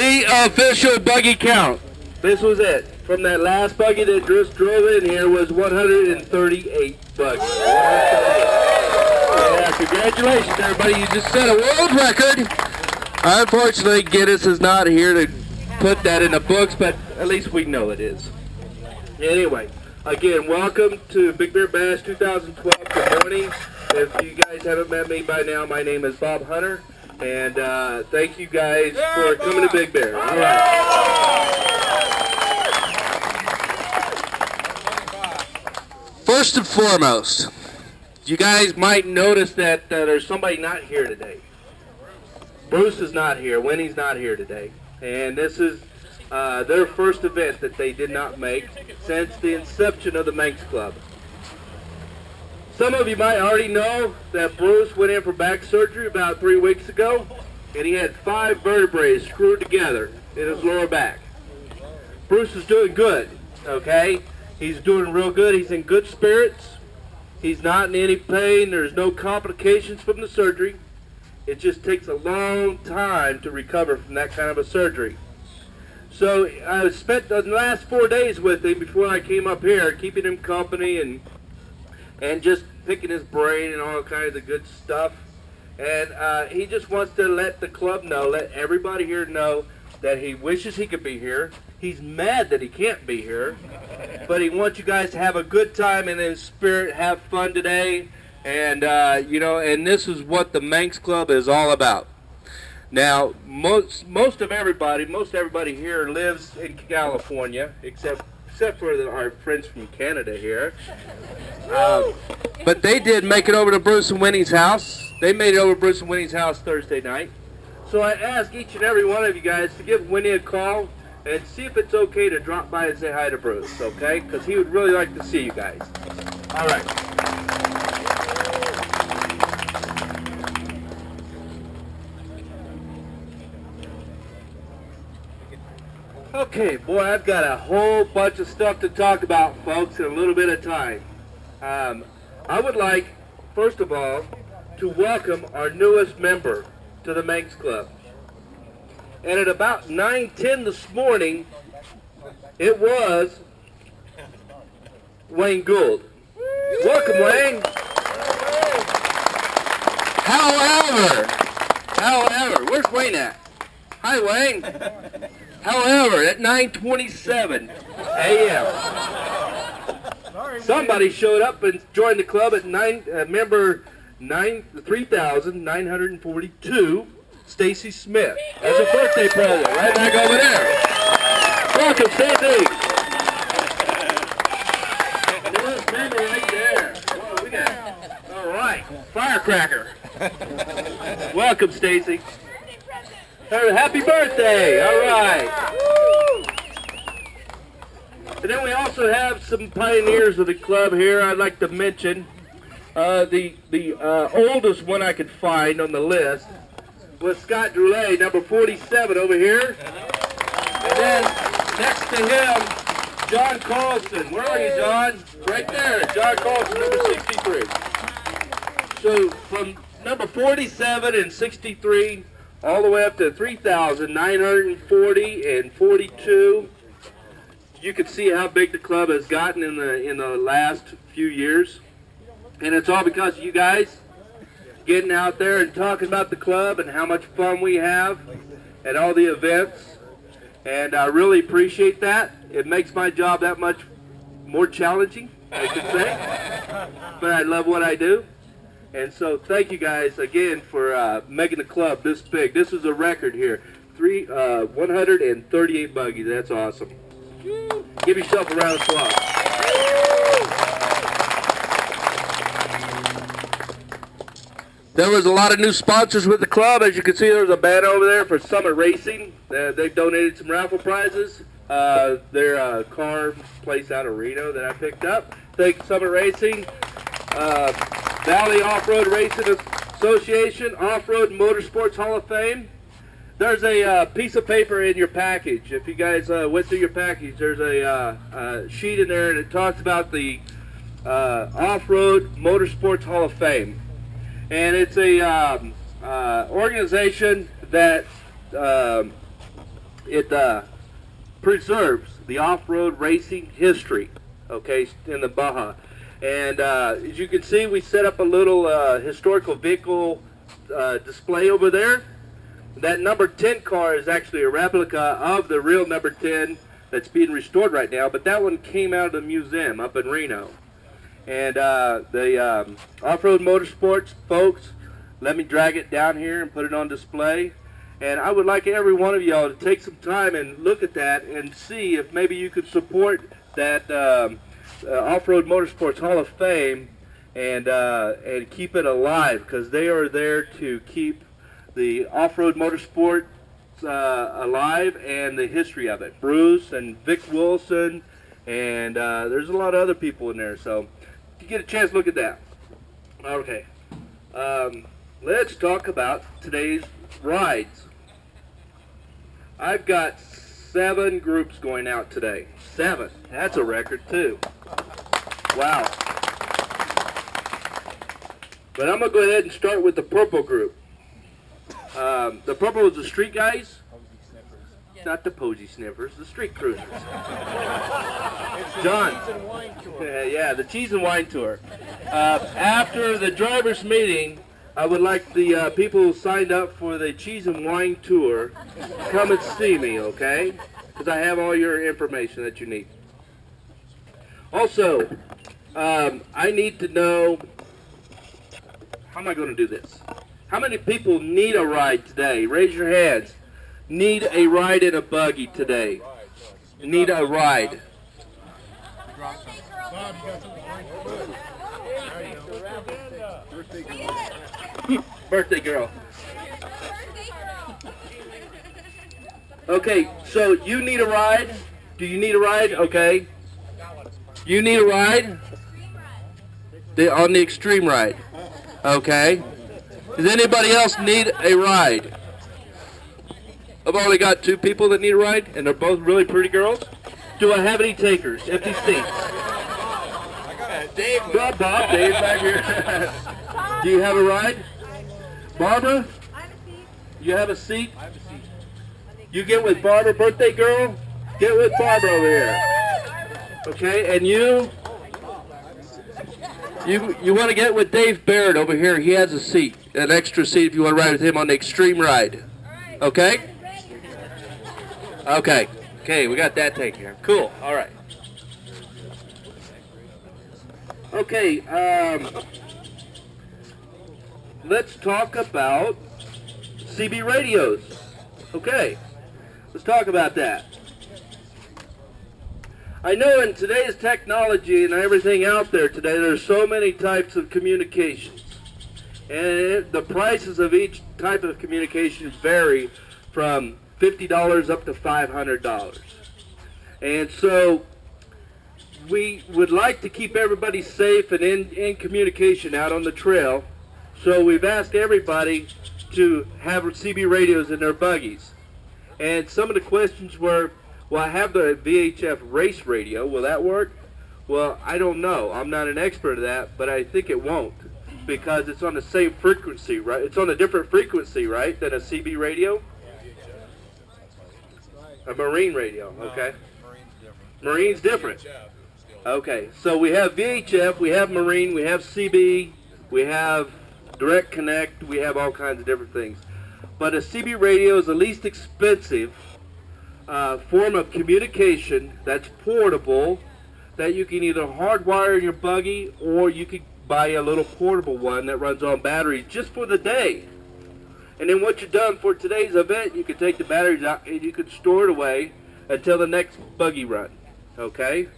the official buggy count. This was it. From that last buggy that just drove in here was 138 buggies. Yeah, congratulations, everybody. You just set a world record. Unfortunately, Guinness is not here to put that in the books, but at least we know it is. Anyway, again, welcome to Big Bear Bash 2012. Good morning. If you guys haven't met me by now, my name is Bob Hunter, and thank you guys for coming to Big Bear. All right. First and foremost, you guys might notice that there's somebody not here today. Bruce is not here. Winnie's not here today. And this is their first event that they did not make since the inception of the Manx Club. Some of you might already know that Bruce went in for back surgery about 3 weeks ago, and he had 5 vertebrae screwed together in his lower back. Bruce is doing good, okay? He's doing real good. He's in good spirits. He's not in any pain. There's no complications from the surgery. It just takes a long time to recover from that kind of a surgery. So I spent the last 4 days with him before I came up here, keeping him company and just picking his brain and all kinds of good stuff. And he just wants to let the club know, let everybody here know that he wishes he could be here. He's mad that he can't be here, but he wants you guys to have a good time in his spirit, have fun today, and and this is what the Manx Club is all about. Now, most everybody here lives in California, except for our friends from Canada here. But they did make it over to Bruce and Winnie's house. They made it over to Bruce and Winnie's house Thursday night. So I ask each and every one of you guys to give Winnie a call and see if it's okay to drop by and say hi to Bruce, okay? Because he would really like to see you guys. All right. Okay, boy, I've got a whole bunch of stuff to talk about, folks, in a little bit of time. I would like, first of all, to welcome our newest member to the Manx Club. And at about 9:10 this morning, it was Wayne Gould. Welcome, Wayne. However, where's Wayne at? Hi, Wayne. However, at 9:27 a.m., somebody showed up and joined the club at member 3,942, Stacy Smith, as a birthday present, right back over there. Welcome, Stacy. Newest member right there. What do we got? All right, firecracker. Welcome, Stacy. Happy birthday! All right. And then we also have some pioneers of the club here. I'd like to mention the oldest one I could find on the list was Scott Droulet, number 47 over here. And then next to him, John Carlson. Where are you, John? Right there, John Carlson, number 63. So from number 47 and 63 all the way up to 3,940 and 42. You can see how big the club has gotten in the last few years. And it's all because of you guys getting out there and talking about the club and how much fun we have at all the events. And I really appreciate that. It makes my job that much more challenging, I should say. But I love what I do. And so thank you guys again for making the club this big. This is a record here. 138 buggies. That's awesome. Give yourself a round of applause. There was a lot of new sponsors with the club. As you can see, there's a banner over there for Summit Racing. They've donated some raffle prizes. Their car place out of Reno that I picked up. Thank Summit Racing. Valley Off-Road Racing Association, Off-Road Motorsports Hall of Fame. There's a piece of paper in your package. If you guys went through your package, there's a sheet in there, and it talks about the Off-Road Motorsports Hall of Fame. And it's a organization that it preserves the off-road racing history, okay, in the Baja. And as you can see, we set up a little historical vehicle display over there. That number 10 car is actually a replica of the real number 10 that's being restored right now, but that one came out of the museum up in Reno. And the Off-Road Motorsports folks let me drag it down here and put it on display. And I would like every one of y'all to take some time and look at that and see if maybe you could support that Off-Road Motorsports Hall of Fame and keep it alive, because they are there to keep the off-road motorsport alive and the history of it. Bruce and Vic Wilson, and there's a lot of other people in there. So if you get a chance, look at that. Okay, let's talk about today's rides. I've got 7 groups going out today. 7. That's a record too. Wow. But I'm going to go ahead and start with the purple group. The purple is the street guys. Not the posy sniffers, the street cruisers. John. Yeah, the Cheese and Wine Tour. After the drivers' meeting, I would like the people who signed up for the Cheese and Wine Tour come and see me, okay? Because I have all your information that you need. Also, I need to know, how am I going to do this? How many people need a ride today? Raise your hands. Need a ride in a buggy today? Need a ride. Birthday girl. Okay, so you need a ride? Do you need a ride? Okay. You need a ride? On the extreme ride. Okay. Does anybody else need a ride? I've only got 2 people that need a ride, and they're both really pretty girls. Do I have any takers? Empty seats. Dave, Bob, Dave back here. Do you have a ride? Barbara? You have a seat? You get with Barbara, birthday girl? Get with Barbara over here. Okay, and you? You want to get with Dave Barrett over here. He has a seat, an extra seat if you want to ride with him on the extreme ride. Okay? Okay. Okay, we got that taken care of. Cool. All right. Okay, let's talk about CB radios. Okay, let's talk about that. I know in today's technology and everything out there today, there's so many types of communications. And the prices of each type of communication vary from $50 up to $500. And so we would like to keep everybody safe and in communication out on the trail. So we've asked everybody to have CB radios in their buggies. And some of the questions were, well, I have the VHF race radio. Will that work? Well, I don't know. I'm not an expert at that, but I think it won't, because it's on the same frequency, right? It's on a different frequency, right, than a CB radio? A marine radio, okay. Marine's different. Okay, so we have VHF, we have marine, we have CB, we have direct connect, we have all kinds of different things. But a CB radio is the least expensive form of communication that's portable, that you can either hardwire in your buggy, or you could buy a little portable one that runs on batteries just for the day. And then once you're done for today's event, you can take the batteries out and you can store it away until the next buggy run. Okay?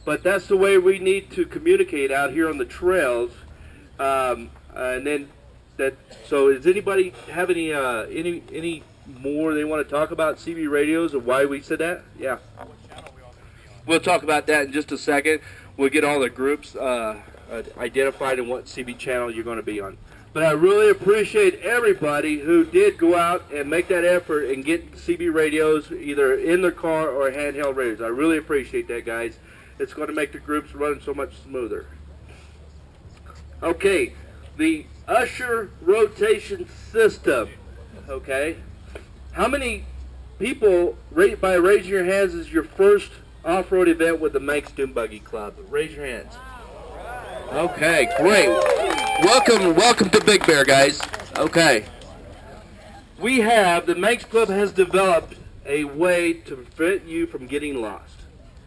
But that's the way we need to communicate out here on the trails. And then that. So, does anybody have any more they want to talk about CB radios and why we said that? Yeah. We'll talk about that in just a second. We'll get all the groups identified and what CB channel you're going to be on. But I really appreciate everybody who did go out and make that effort and get CB radios either in their car or handheld radios. I really appreciate that, guys. It's going to make the groups run so much smoother. Okay, the Usher rotation system. Okay, how many people, by raising your hands, is your first off-road event with the Manx Dune Buggy Club? Raise your hands. Okay, great. Welcome to Big Bear, guys. Okay. The Manx Club has developed a way to prevent you from getting lost.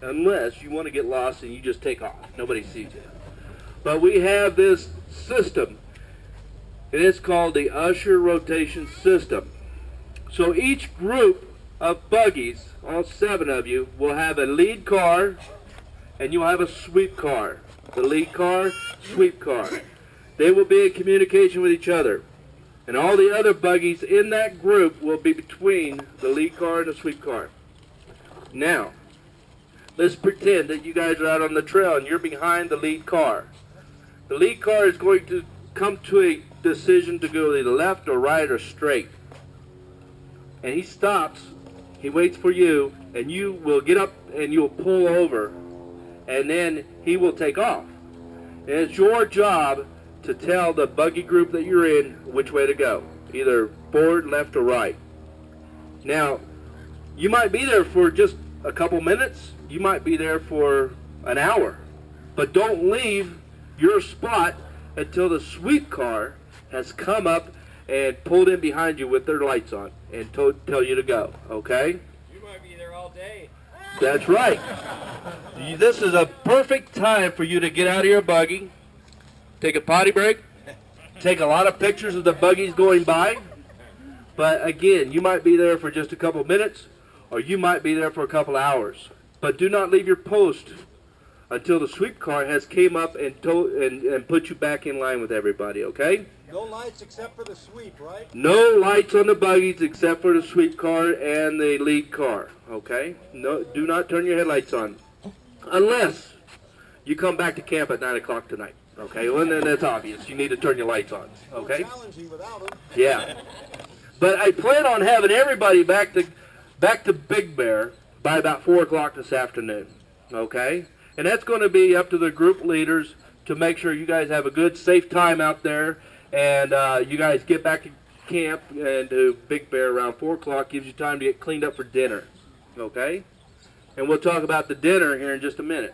Unless you want to get lost and you just take off. Nobody sees you. But we have this system, and it's called the Usher Rotation System. So each group of buggies, all 7 of you, will have a lead car, and you'll have a sweep car. The lead car, sweep car. They will be in communication with each other. And all the other buggies in that group will be between the lead car and the sweep car. Now, let's pretend that you guys are out on the trail and you're behind the lead car. The lead car is going to come to a decision to go either left or right or straight. And he stops, he waits for you, and you will get up and you'll pull over, and then he will take off. And it's your job to tell the buggy group that you're in which way to go, either forward, left, or right. Now, you might be there for just a couple minutes, you might be there for an hour, but don't leave your spot until the sweep car has come up and pulled in behind you with their lights on and tell you to go, okay? You might be there all day. That's right. This is a perfect time for you to get out of your buggy, take a potty break, take a lot of pictures of the buggies going by. But again, you might be there for just a couple minutes, or you might be there for a couple hours. But do not leave your post until the sweep car has came up and put you back in line with everybody, okay? No lights except for the sweep, right? No lights on the buggies except for the sweep car and the lead car, okay? No, do not turn your headlights on unless you come back to camp at 9 o'clock tonight, okay? Well, then that's obvious. You need to turn your lights on, okay? Challenging without them. Yeah. But I plan on having everybody back to Big Bear by about 4 o'clock this afternoon, okay? And that's going to be up to the group leaders to make sure you guys have a good, safe time out there, and you guys get back to camp and to Big Bear around 4 o'clock. Gives you time to get cleaned up for dinner, okay? And we'll talk about the dinner here in just a minute.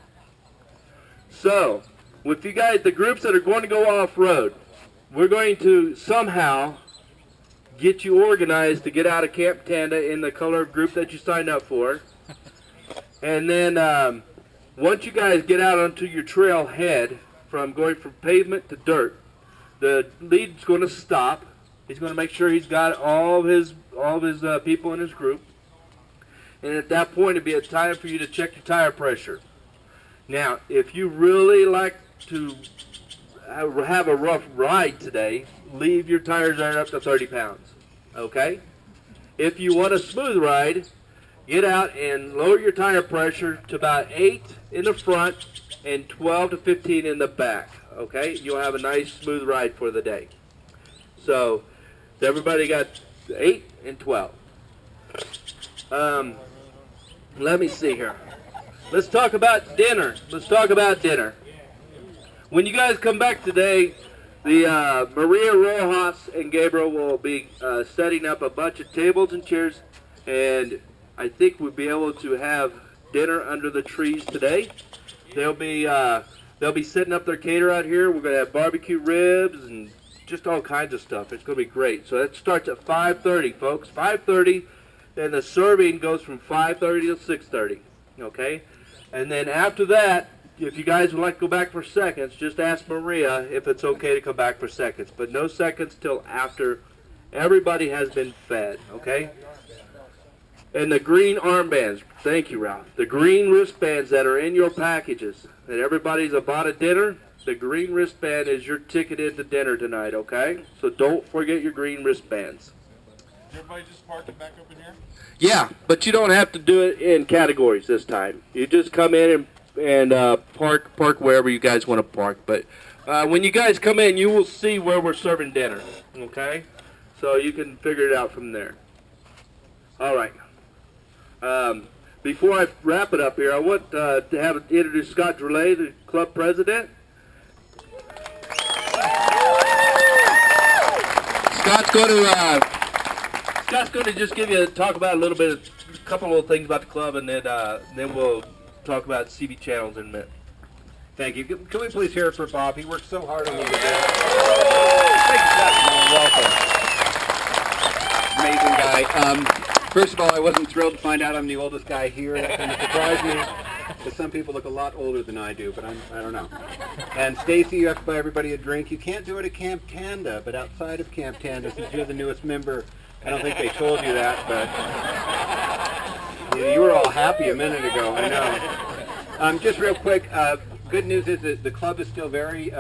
So, with you guys, the groups that are going to go off-road, we're going to somehow get you organized to get out of Camp Tanda in the color group that you signed up for. And then once you guys get out onto your trailhead, going from pavement to dirt, the lead's going to stop. He's going to make sure he's got all of his people in his group. And at that point, it'd be a time for you to check your tire pressure. Now, if you really like to have a rough ride today, leave your tires iron up to 30 pounds, okay? If you want a smooth ride, get out and lower your tire pressure to about 8 in the front and 12 to 15 in the back, okay? You'll have a nice smooth ride for the day. So, everybody got 8 and 12. Let me see here. Let's talk about dinner. When you guys come back today, the Maria Rojas and Gabriel will be setting up a bunch of tables and chairs, and I think we'll be able to have dinner under the trees today. They'll be setting up their cater out here. We're going to have barbecue ribs and just all kinds of stuff. It's going to be great. So that starts at 5:30, folks. 5:30, and the serving goes from 5:30 to 6:30, okay? And then after that, if you guys would like to go back for seconds, just ask Maria if it's okay to come back for seconds. But no seconds till after everybody has been fed, okay? And the green armbands, thank you, Ralph. The green wristbands that are in your packages, that everybody's bought at dinner, the green wristband is your ticket into dinner tonight, okay? So don't forget your green wristbands. Is everybody just parking back up in here? Yeah, but you don't have to do it in categories this time. You just come in and park wherever you guys want to park. But when you guys come in, you will see where we're serving dinner, okay? So you can figure it out from there. All right. Before I wrap it up here, I want to introduce Scott Drolet, the club president. Scott's going to just talk about a couple of things about the club, and then we'll talk about CB channels in a minute. Thank you. Can we please hear it for Bob? He worked so hard on these events. Thank you, Scott. Welcome. Amazing guy. First of all, I wasn't thrilled to find out I'm the oldest guy here. That kind of surprised me, because some people look a lot older than I do, but I don't know. And Stacy, you have to buy everybody a drink. You can't do it at Camp Tanda, but outside of Camp Tanda, since you're the newest member, I don't think they told you that, but you were all happy a minute ago, I know. Just real quick, good news is that the club is still very,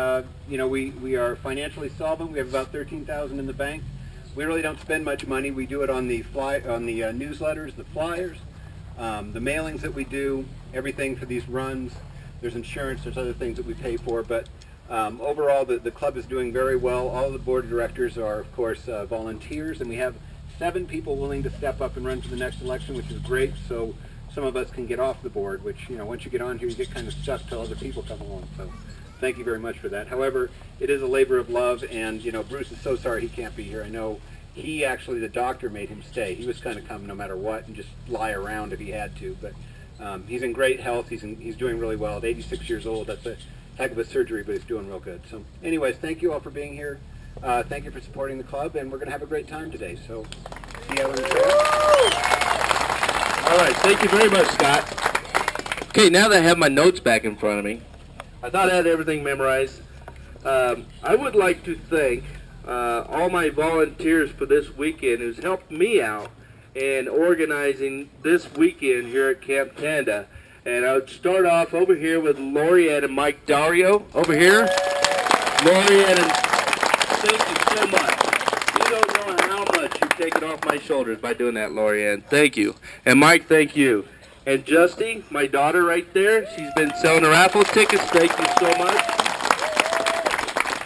we are financially solvent. We have about $13,000 in the bank. We really don't spend much money. We do it on the newsletters, the flyers, the mailings that we do, everything for these runs. There's insurance, there's other things that we pay for, but overall the club is doing very well. All of the board of directors are, of course, volunteers, and we have 7 people willing to step up and run for the next election, which is great. So some of us can get off the board, which, once you get on here, you get kind of stuck till other people come along. So thank you very much for that. However, it is a labor of love, and, Bruce is so sorry he can't be here. I know he actually, the doctor made him stay. He was going to come no matter what and just lie around if he had to. But he's in great health. He's doing really well. At 86 years old, that's a heck of a surgery, but he's doing real good. So anyways, thank you all for being here. Thank you for supporting the club, and we're going to have a great time today. So see you on the trail. All right, thank you very much, Scott. Okay, now that I have my notes back in front of me, I thought I had everything memorized. I would like to thank all my volunteers for this weekend who's helped me out in organizing this weekend here at Camp Tanda. And I would start off over here with Lorianne and Mike Dario. Over here. Lorianne, and thank you so much. You don't know how much you've taken off my shoulders by doing that, Lorianne. Thank you. And Mike, thank you. And Justy, my daughter right there, she's been selling her raffle tickets. Thank you so much.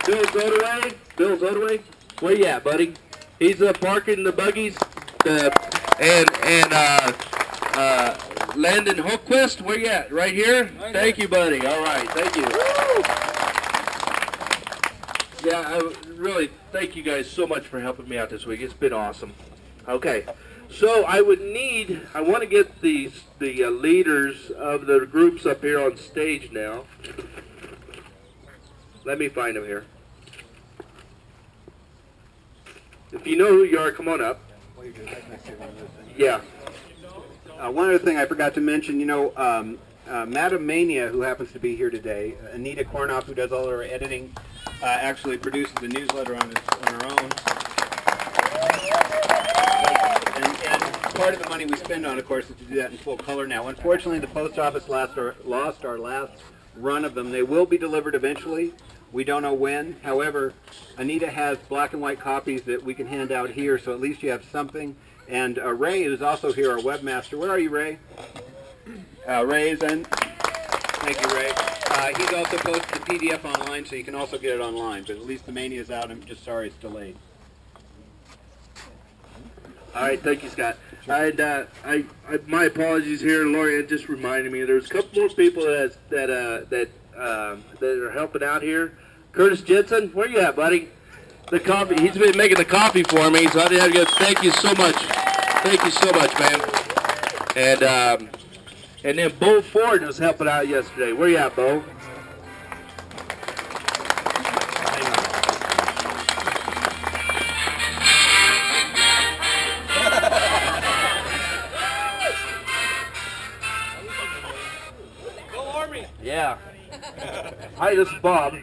Bill Zodaway, where you at, buddy? He's parking the buggies. Landon Hoquist, where you at? Right here? Thank you, buddy. All right, thank you. Yeah, I really thank you guys so much for helping me out this week. It's been awesome. Okay, so I want to get the leaders of the groups up here on stage now. Let me find them here. If you know who you are, come on up. Yeah. One other thing I forgot to mention, Madam Mania, who happens to be here today, Anita Kornoff, who does all our editing, actually produces the newsletter on her own. And part of the money we spend on, of course, is to do that in full color now. Unfortunately, the post office lost our last run of them. They will be delivered eventually. We don't know when. However, Anita has black and white copies that we can hand out here, so at least you have something. And Ray, who's also here, our webmaster. Where are you, Ray? Ray is in. Thank you, Ray. He's also posted the PDF online, so you can also get it online. But at least the Mania is out. I'm just sorry it's delayed. All right, thank you, Scott. My apologies here. Lorianne just reminded me there's a couple more people that are helping out here. Curtis Jensen, where you at, buddy? The coffee. He's been making the coffee for me, so I did have to go. Thank you so much. Thank you so much, man. And then Bo Ford was helping out yesterday. Where you at, Bo? Go Army! Yeah. Hi, this is Bob.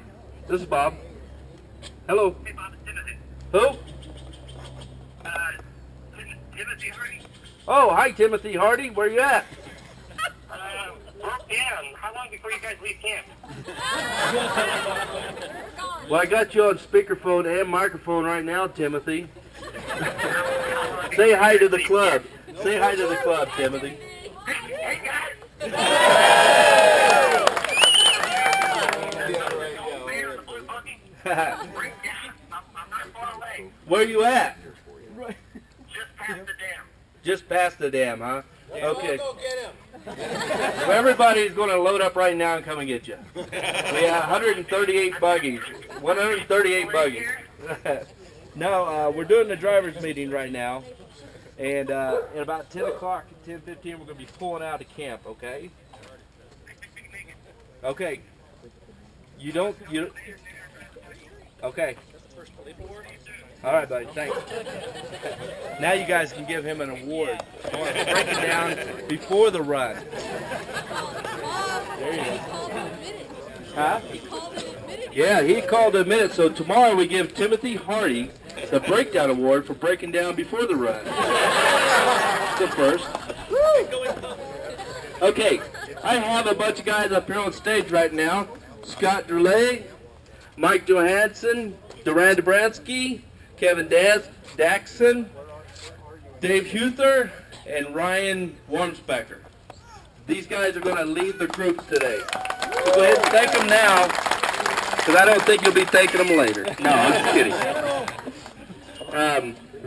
Hello. Hey, Bob, it's Timothy. Who? Timothy Hardy. Oh, hi, Timothy Hardy. Where you at? Broke down. How long before you guys leave camp? Well, I got you on speakerphone and microphone right now, Timothy. Say hi to the club. Say hi to the club, Timothy. Hey, guys! Break down. I'm not far away. Where you at? Just past the dam. Just past the dam, huh? Okay. Go get him. Well, everybody's going to load up right now and come and get you. We have 138 buggies. 138 buggies. No, we're doing the driver's meeting right now. And at about 10 o'clock, 10:15, we're going to be pulling out of camp, okay? Okay. Okay. All right, buddy, thanks. Now you guys can give him an award for breaking down before the run. There you go. Huh? Yeah, he called it a minute. So tomorrow we give Timothy Hardy the Breakdown Award for breaking down before the run. The first. Okay, I have a bunch of guys up here on stage right now. Scott Durley, Mike Johansson, Duran Dabransky, Kevin Daxon, Dave Huther, and Ryan Wormspecker. These guys are going to lead the groups today. So go ahead and thank them now, because I don't think you'll be thanking them later. No, I'm just kidding.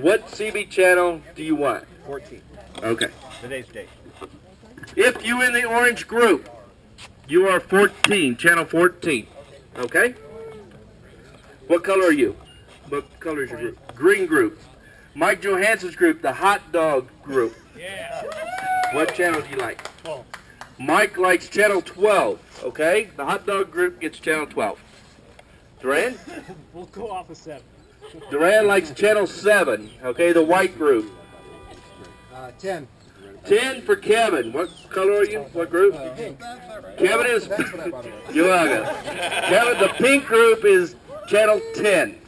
What CB channel do you want? 14. Okay. Today's date. If you in the orange group, you are 14, channel 14. Okay? What color are you? What color is your group? Green group. Mike Johansson's group, the hot dog group. Yeah. What channel do you like? Mike likes channel 12. Okay? The hot dog group gets channel 12. Duran? We'll go off of 7. Duran likes channel 7. Okay, the white group. 10. 10 for Kevin. What color are you? What group? Kevin is... You're welcome. Kevin, the pink group is channel 10.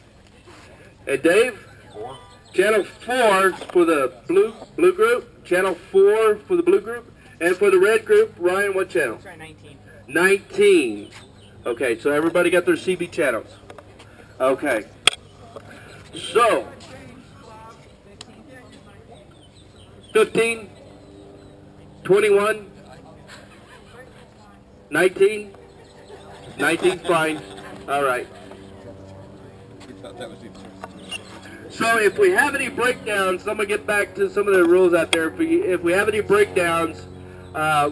And Dave? 4. Channel 4 for the blue group. Channel 4 for the blue group. And for the red group, Ryan, what channel? 19. 19. Okay, so everybody got their CB channels. Okay. So, 15, 21, 19, 19's fine. All right. So if we have any breakdowns, I'm going to get back to some of the rules out there. If we have any breakdowns,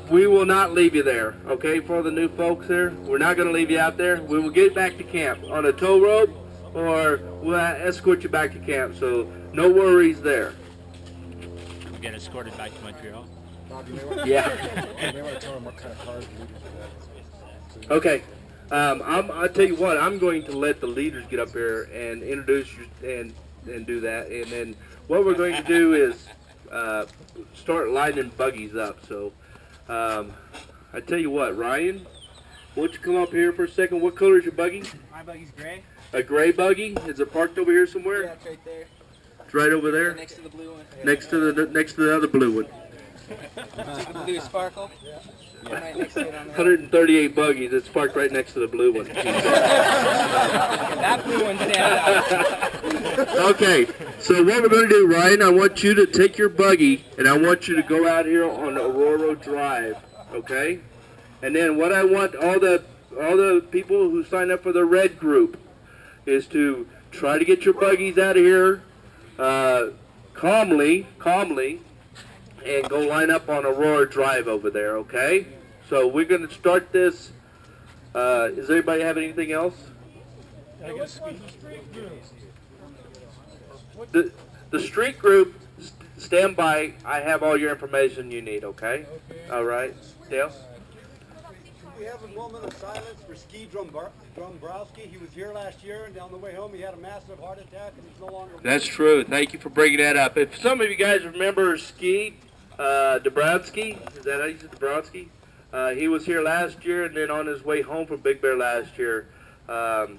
we will not leave you there, okay, for the new folks there. We're not going to leave you out there. We will get back to camp on a tow rope, or we'll escort you back to camp, so no worries there. We'll get escorted back to Montreal. Yeah. They want to tell them what kind of cars we do. Okay. I'll tell you what, I'm going to let the leaders get up here and introduce you and do that. And then what we're going to do is start lining buggies up. So I tell you what, Ryan, won't you come up here for a second? What color is your buggy? My buggy's gray. A gray buggy? Is it parked over here somewhere? Yeah, it's right there. It's right over there? Next to the blue one. Next to the other blue one. See the blue sparkle? Right next to it on the 138 buggies. It's parked right next to the blue one. That blue one's down. Okay, so what we're going to do, Ryan, I want you to take your buggy, and I want you to go out here on Aurora Drive, okay? And then what I want all the people who sign up for the red group is to try to get your buggies out of here calmly, and go line up on Aurora Drive over there, okay? So we're going to start this. Does anybody have anything else? The street group, stand by. I have all your information you need, okay? All right. Dale? We have a moment of silence for Ski Drumbrowski. He was here last year, and on the way home he had a massive heart attack, and he's no longer... That's true. Thank you for bringing that up. If some of you guys remember Ski Dabrowski, is that how you say Dabrowski? He was here last year, and then on his way home from Big Bear last year,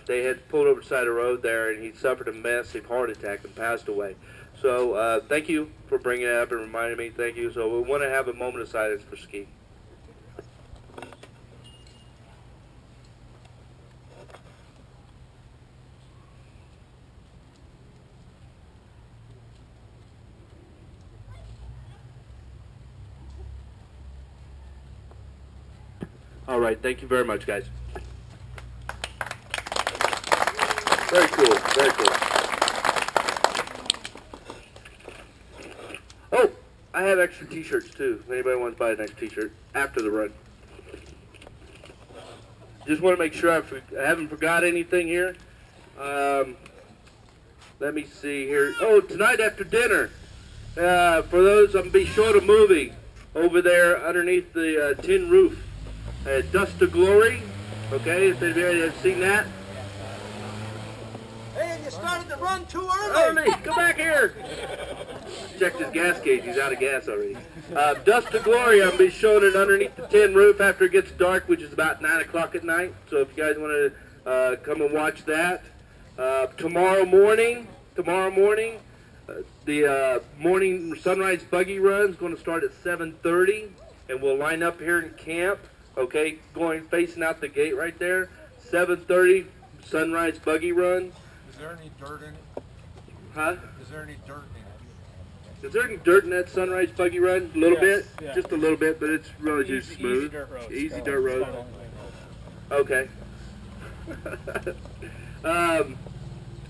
they had pulled over the side of the road there, and he suffered a massive heart attack and passed away. So thank you for bringing it up and reminding me. Thank you. So we want to have a moment of silence for Ski. All right, thank you very much, guys. Very cool, very cool. Oh, I have extra t-shirts too, if anybody wants to buy an extra t-shirt after the run. Just want to make sure I haven't forgot anything here. Let's let me see here. Oh, tonight after dinner, for those, I'm be showing a movie over there underneath the tin roof. Dust to Glory. Okay, if anybody has seen that. Hey, and you started to run too early. Early, come back here. Checked his gas gauge. He's out of gas already. Dust to Glory. I'll be showing it underneath the tin roof after it gets dark, which is about 9 o'clock at night. So if you guys want to come and watch that. Tomorrow morning, the morning sunrise buggy run is going to start at 7:30, and we'll line up here in camp. Okay, facing out the gate right there. 7:30 sunrise buggy run. Is there any dirt in it? Huh? Is there any dirt in it? Is there any dirt in that sunrise buggy run? A little Yes, bit? yeah. Just a little bit, but it's really just smooth. Easy dirt road. Easy dirt road. Okay.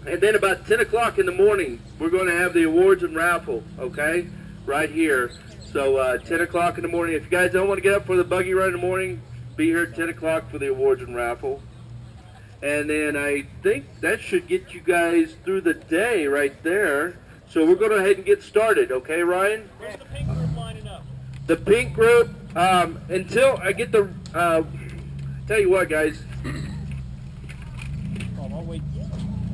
And then about 10 o'clock in the morning, we're going to have the awards and raffle, okay? Right here. So 10 o'clock in the morning. If you guys don't want to get up for the buggy run in the morning, be here at 10 o'clock for the awards and raffle. And then I think that should get you guys through the day right there. So we're going to go ahead and get started, okay, Ryan? Where's the pink group lining up? The pink group, until I get the, tell you what, guys. Oh, I'll wait.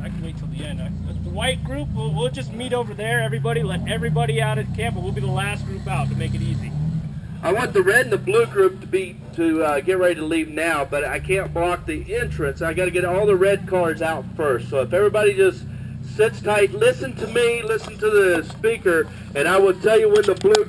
I can wait till the end. The white group, we'll just meet over there. Everybody, let everybody out at camp, and we'll be the last group out to make it easy. I want the red and the blue group to get ready to leave now, but I can't block the entrance. I got to get all the red cars out first. So if everybody just sits tight, listen to me, listen to the speaker, and I will tell you when the blue